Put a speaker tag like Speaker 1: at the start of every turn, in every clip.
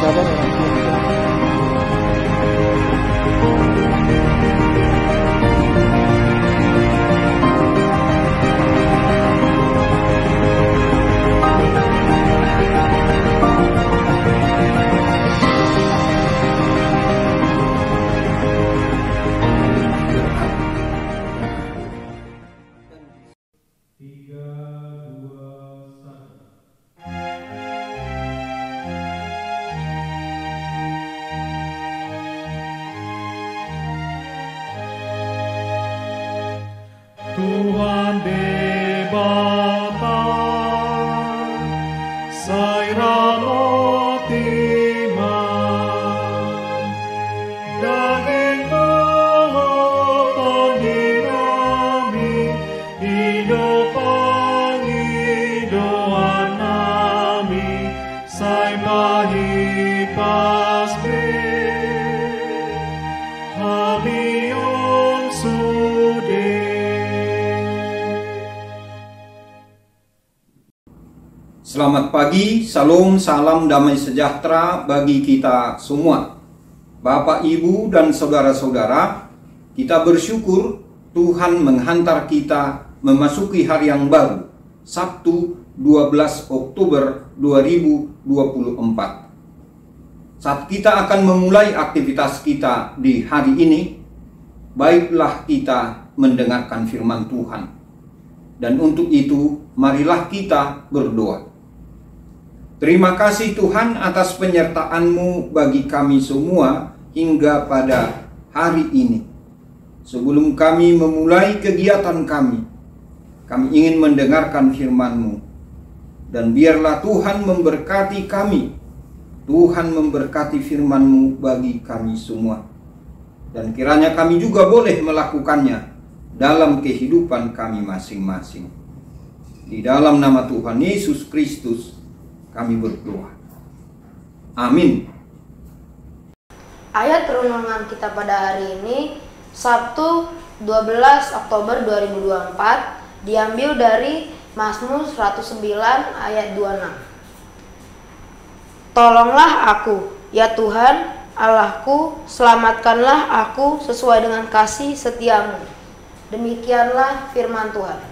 Speaker 1: Sabar orang tua.
Speaker 2: Tuhan Bapa, Saira Otiman, daging Tuhan dinami, hidup panghidupan nami, sai mahipas hamion sude.
Speaker 3: Selamat pagi, salam, salam damai sejahtera bagi kita semua. Bapak, Ibu, dan saudara-saudara, kita bersyukur Tuhan menghantar kita memasuki hari yang baru, Sabtu 12 Oktober 2024. Saat kita akan memulai aktivitas kita di hari ini, baiklah kita mendengarkan firman Tuhan. Dan untuk itu, marilah kita berdoa. Terima kasih Tuhan atas penyertaan-Mu bagi kami semua hingga pada hari ini. Sebelum kami memulai kegiatan kami ingin mendengarkan firman-Mu. Dan biarlah Tuhan memberkati kami. Tuhan memberkati firman-Mu bagi kami semua. Dan kiranya kami juga boleh melakukannya dalam kehidupan kami masing-masing. Di dalam nama Tuhan Yesus Kristus kami berdoa. Amin.
Speaker 4: Ayat renungan kita pada hari ini, Sabtu 12 Oktober 2024, diambil dari Mazmur 109 ayat 26. Tolonglah aku, ya Tuhan, Allahku, selamatkanlah aku sesuai dengan kasih setiamu. Demikianlah firman Tuhan.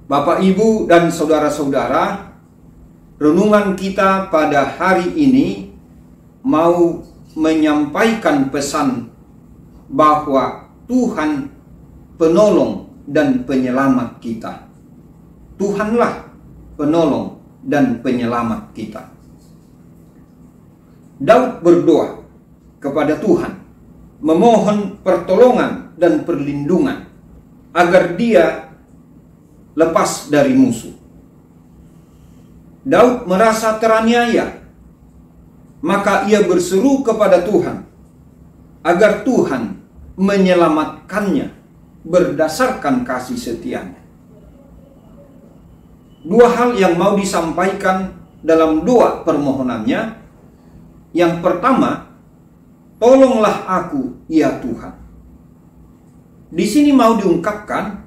Speaker 3: Bapak, Ibu, dan saudara-saudara, renungan kita pada hari ini mau menyampaikan pesan bahwa Tuhan penolong dan penyelamat kita. Tuhanlah penolong dan penyelamat kita. Daud berdoa kepada Tuhan, memohon pertolongan dan perlindungan agar dia lepas dari musuh. Daud merasa teraniaya, maka ia berseru kepada Tuhan agar Tuhan menyelamatkannya berdasarkan kasih setianya. Dua hal yang mau disampaikan dalam doa permohonannya. Yang pertama, tolonglah aku, ya Tuhan. Di sini mau diungkapkan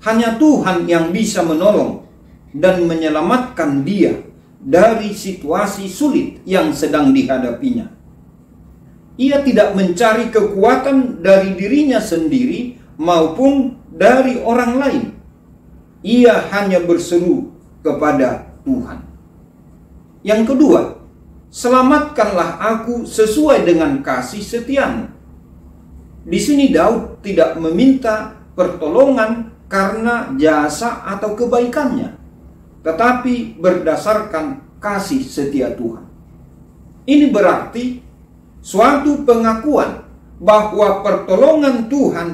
Speaker 3: hanya Tuhan yang bisa menolong dan menyelamatkan dia dari situasi sulit yang sedang dihadapinya. Ia tidak mencari kekuatan dari dirinya sendiri maupun dari orang lain. Ia hanya berseru kepada Tuhan. Yang kedua, selamatkanlah aku sesuai dengan kasih setiamu. Di sini Daud tidak meminta pertolongan karena jasa atau kebaikannya, tetapi berdasarkan kasih setia Tuhan. Ini berarti suatu pengakuan bahwa pertolongan Tuhan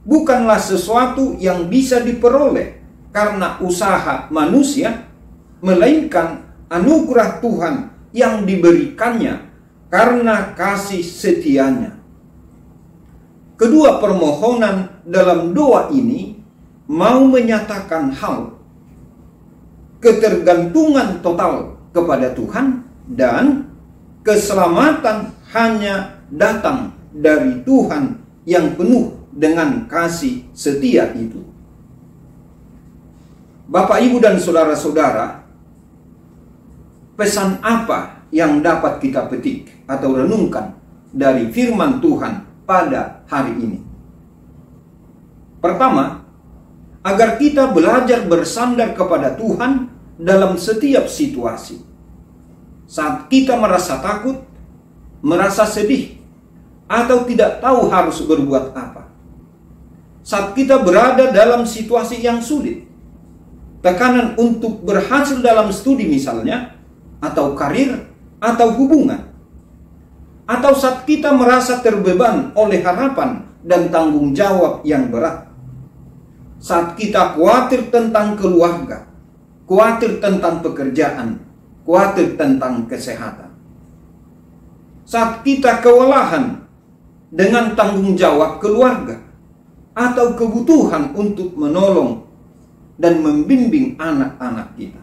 Speaker 3: bukanlah sesuatu yang bisa diperoleh karena usaha manusia, melainkan anugerah Tuhan yang diberikannya karena kasih setianya. Kedua permohonan dalam doa ini mau menyatakan hal ketergantungan total kepada Tuhan dan keselamatan hanya datang dari Tuhan yang penuh dengan kasih setia itu. Bapak, Ibu, dan saudara-saudara, pesan apa yang dapat kita petik atau renungkan dari firman Tuhan pada hari ini? Pertama, agar kita belajar bersandar kepada Tuhan dalam setiap situasi. Saat kita merasa takut, merasa sedih, atau tidak tahu harus berbuat apa. Saat kita berada dalam situasi yang sulit, tekanan untuk berhasil dalam studi misalnya, atau karir, atau hubungan. Atau saat kita merasa terbeban oleh harapan dan tanggung jawab yang berat. Saat kita khawatir tentang keluarga, khawatir tentang pekerjaan, khawatir tentang kesehatan. Saat kita kewalahan dengan tanggung jawab keluarga, atau kebutuhan untuk menolong dan membimbing anak-anak kita.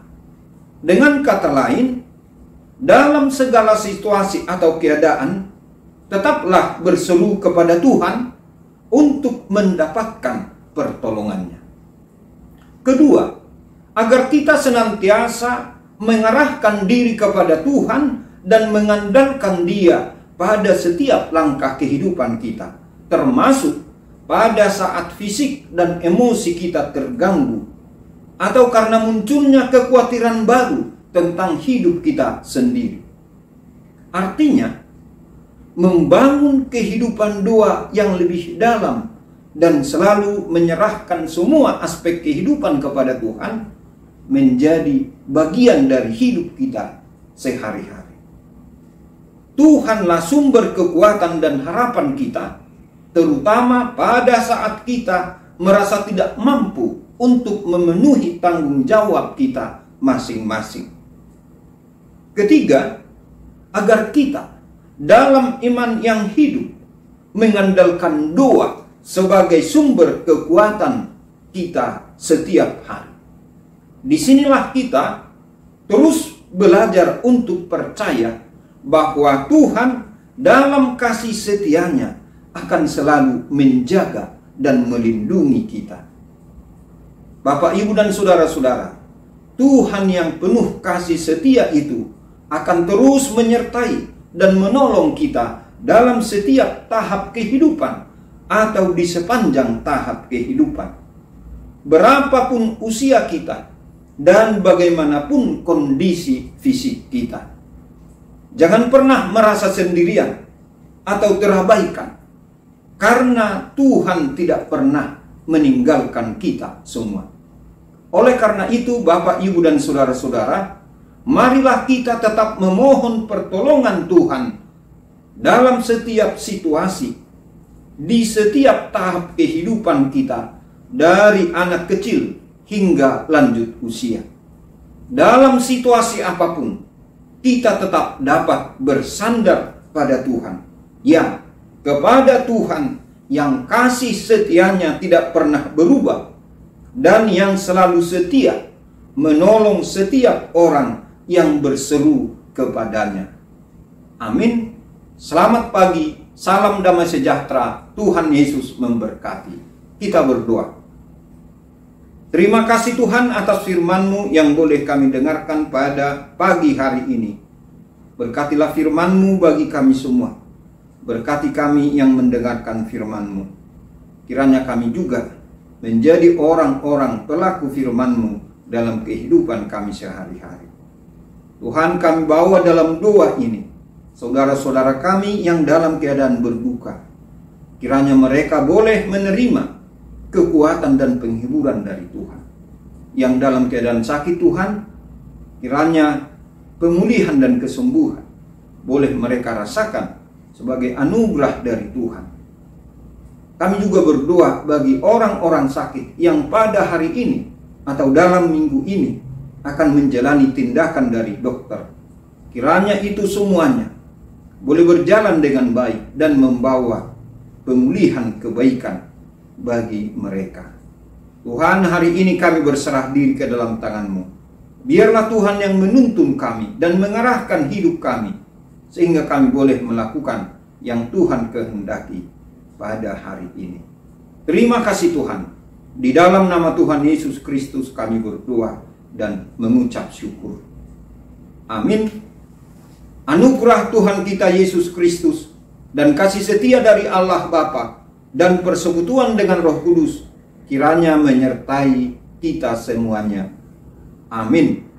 Speaker 3: Dengan kata lain, dalam segala situasi atau keadaan, tetaplah berseru kepada Tuhan untuk mendapatkan pertolongannya. Kedua, agar kita senantiasa mengarahkan diri kepada Tuhan dan mengandalkan Dia pada setiap langkah kehidupan kita, termasuk pada saat fisik dan emosi kita terganggu, atau karena munculnya kekhawatiran baru tentang hidup kita sendiri. Artinya, membangun kehidupan doa yang lebih dalam dan selalu menyerahkan semua aspek kehidupan kepada Tuhan menjadi bagian dari hidup kita sehari-hari. Tuhanlah sumber kekuatan dan harapan kita, terutama pada saat kita merasa tidak mampu untuk memenuhi tanggung jawab kita masing-masing. Ketiga, agar kita dalam iman yang hidup mengandalkan doa sebagai sumber kekuatan kita setiap hari. Disinilah kita terus belajar untuk percaya bahwa Tuhan dalam kasih setia-Nya akan selalu menjaga dan melindungi kita. Bapak, Ibu, dan saudara-saudara, Tuhan yang penuh kasih setia itu akan terus menyertai dan menolong kita dalam setiap tahap kehidupan atau di sepanjang tahap kehidupan. Berapapun usia kita dan bagaimanapun kondisi fisik kita. Jangan pernah merasa sendirian atau terabaikan, karena Tuhan tidak pernah meninggalkan kita semua. Oleh karena itu, Bapak, Ibu, dan saudara-saudara, marilah kita tetap memohon pertolongan Tuhan dalam setiap situasi, di setiap tahap kehidupan kita, dari anak kecil hingga lanjut usia. Dalam situasi apapun, kita tetap dapat bersandar pada Tuhan. Ya, kepada Tuhan yang kasih setia-Nya tidak pernah berubah dan yang selalu setia menolong setiap orang yang berseru kepadanya. Amin. Selamat pagi, salam damai sejahtera, Tuhan Yesus memberkati. Kita berdoa. Terima kasih Tuhan atas firman-Mu yang boleh kami dengarkan pada pagi hari ini. Berkatilah firman-Mu bagi kami semua. Berkati kami yang mendengarkan firman-Mu. Kiranya kami juga menjadi orang-orang pelaku firman-Mu dalam kehidupan kami sehari-hari. Tuhan, kami bawa dalam doa ini saudara-saudara kami yang dalam keadaan berduka. Kiranya mereka boleh menerima kekuatan dan penghiburan dari Tuhan. Yang dalam keadaan sakit, Tuhan, kiranya pemulihan dan kesembuhan boleh mereka rasakan sebagai anugerah dari Tuhan. Kami juga berdoa bagi orang-orang sakit yang pada hari ini atau dalam minggu ini akan menjalani tindakan dari dokter. Kiranya itu semuanya boleh berjalan dengan baik dan membawa pemulihan kebaikan bagi mereka. Tuhan, hari ini kami berserah diri ke dalam tangan-Mu. Biarlah Tuhan yang menuntun kami dan mengarahkan hidup kami, sehingga kami boleh melakukan yang Tuhan kehendaki pada hari ini. Terima kasih Tuhan. Di dalam nama Tuhan Yesus Kristus kami berdoa dan mengucap syukur. Amin. Anugerah Tuhan kita Yesus Kristus dan kasih setia dari Allah Bapa dan persekutuan dengan Roh Kudus kiranya menyertai kita semuanya. Amin.